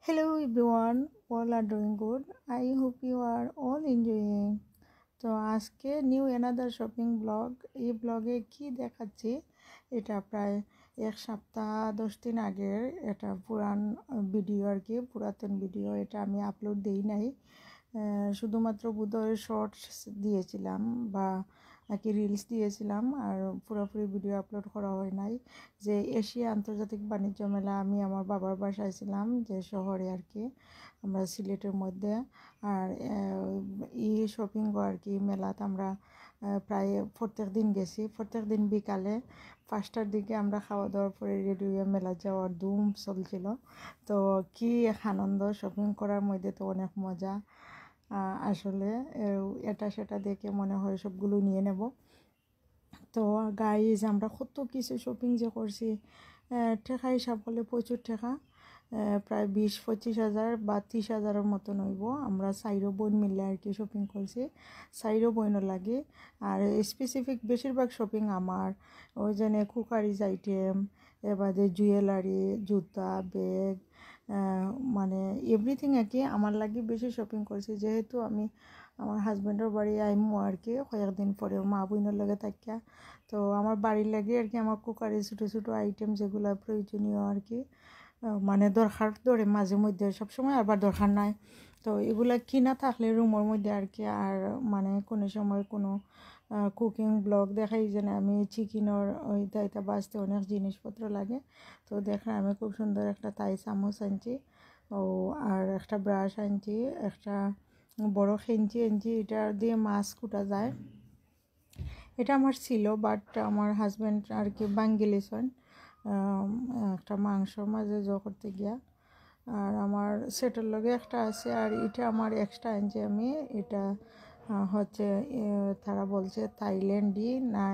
Hello everyone, all are doing good. I hope you are all enjoying. তো আজকে new another shopping blog. এই ব্লগে কি দেখাচ্ছি, এটা প্রায় এক সপ্তাহ 10 দিন আগের এটা ভিডিও আর কি, পুরাতন ভিডিও। এটা আমি আপলোড দিই নাই, শুধুমাত্র বোধহয় শর্টস দিয়েছিলাম বা নাকি রিলস দিয়েছিলাম, আর পুরোপুরি ভিডিও আপলোড করা হয় নাই। যে এশিয়া আন্তর্জাতিক বাণিজ্য মেলা, আমি আমার বাবার বাসায় ছিলাম, যে শহরে আর কি, আমরা সিলেটের মধ্যে। আর এই শপিং আর কি মেলাতে আমরা প্রায় প্রত্যেক দিন গেছি। প্রত্যেক দিন বিকালে 5টার দিকে আমরা খাওয়া দাওয়ার পরে রেডি হয়ে মেলা যাওয়ার ধুম চলছিল। তো কি এক আনন্দ, শপিং করার মধ্যে তো অনেক মজা। আসলে এটা সেটা দেখে মনে হয় সবগুলো নিয়ে নেব। তো গাইজ, আমরা কত কিছু শপিং যে করছি, টাকা হিসাব করলে প্রচুর টাকা, প্রায় 20-25 হাজার বা 30 হাজারের মতন হইব। আমরা 4 বোন মিলে আর কি শপিং করছি, 4 বোনও লাগে। আর স্পেসিফিক বেশিরভাগ শপিং আমার, ওই জন্য কুকারিজ আইটেম, এবারে জুয়েলারি, জুতা, ব্যাগ, মানে এভরিথিং আর কি আমার লাগে বেশি শপিং করছি। যেহেতু আমি আমার হাজব্যান্ডের বাড়ি আইমো আর কি কয়েকদিন পরে মা বোনের লগে থাকিয়া, তো আমার বাড়ির লাগে আর কি আমার কুকারে ছোটো ছোটো আইটেম যেগুলো প্রয়োজনীয় আর কি, মানে দরকার ধরে মাঝে মধ্যে, সবসময় আবার দরকার নাই। তো এগুলা কিনা থাকলে রুমের মধ্যে আর কি, আর মানে কোনো সময় কোনো কুকিং ব্লগ দেখাই যে না, আমি চিকেনের ওইটা এটা বাঁচতে অনেক জিনিসপত্র লাগে। তো দেখে আমি খুব সুন্দর একটা তাই চামচ আনছি, আর একটা ব্রাশ আনছি, একটা বড় খেঞ্চি আনছি, এটা দিয়ে মাছ কুটা যায়। এটা আমার ছিল, বাট আমার হাজব্যান্ড আর কি বাঙ্গিলিসন একটা মাংসর মাঝে করতে গিয়া। আর আমার সেটার লগে একটা আছে, আর এটা আমার এক্সট্রা আনছি আমি। এটা হচ্ছে তারা বলছে থাইল্যান্ডই না,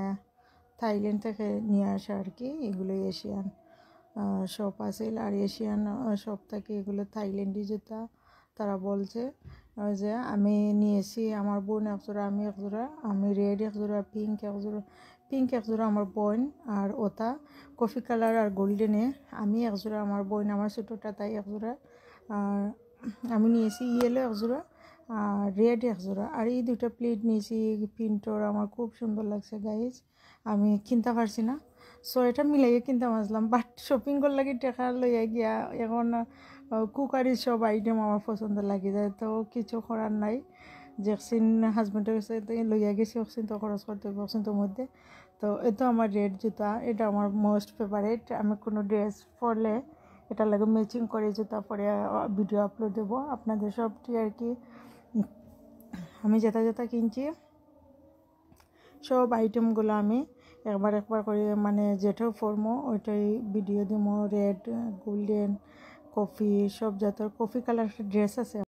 থাইল্যান্ড থেকে নিয়ে আসা আর কি। এগুলো এশিয়ান শপ আছিল, আর এশিয়ান শপ থেকে এগুলো থাইল্যান্ডি জুতা তারা বলছে। যে আমি নিয়েছি, আমার বোন একজোড়া, আমি একজোড়া, আমি রেড একজোড়া, পিঙ্ক একজোড়া আমার বোন, আর ওটা কফি কালার আর গোল্ডেনে আমি একজোড়া, আমার বোন আমার ছোটোটা তাই একজোড়া, আর আমি নিয়েছি ইয়েলো একজোড়া আর রেড একজোড়া। আর এই দুটো প্লেট নিয়েছি প্রিন্টর, আমার খুব সুন্দর লাগছে গাইজ। আমি কিনতে পারছি না, সো এটা মিলাইয়ে কিনতে আসলাম, বাট শপিং করলে কি টাকা লইয়া গিয়া এখন কুকারির সব আইটেম আমার পছন্দ লাগে যায়। তো কিছু করার নাই, যেকদিন হাজব্যান্ডের কাছে লইয়া গেছি ওকদিন তো খরচ করতে হবে ওকদিন মধ্যে। তো এটা আমার রেড জুতা, এটা আমার মোস্ট ফেভারিট। আমি কোনো ড্রেস পরলে এটা লাগে ম্যাচিং করে জুতা পরে ভিডিও আপলোড দেবো আপনাদের সবটি আর কি। আমি যেটা কিনছি সব আইটেমগুলো আমি একবার করে মানে যেটাও পরমো ওইটাই ভিডিও দিব। রেড, গোল্ডেন, কফি, সব জাতের কফি কালার ড্রেস আছে।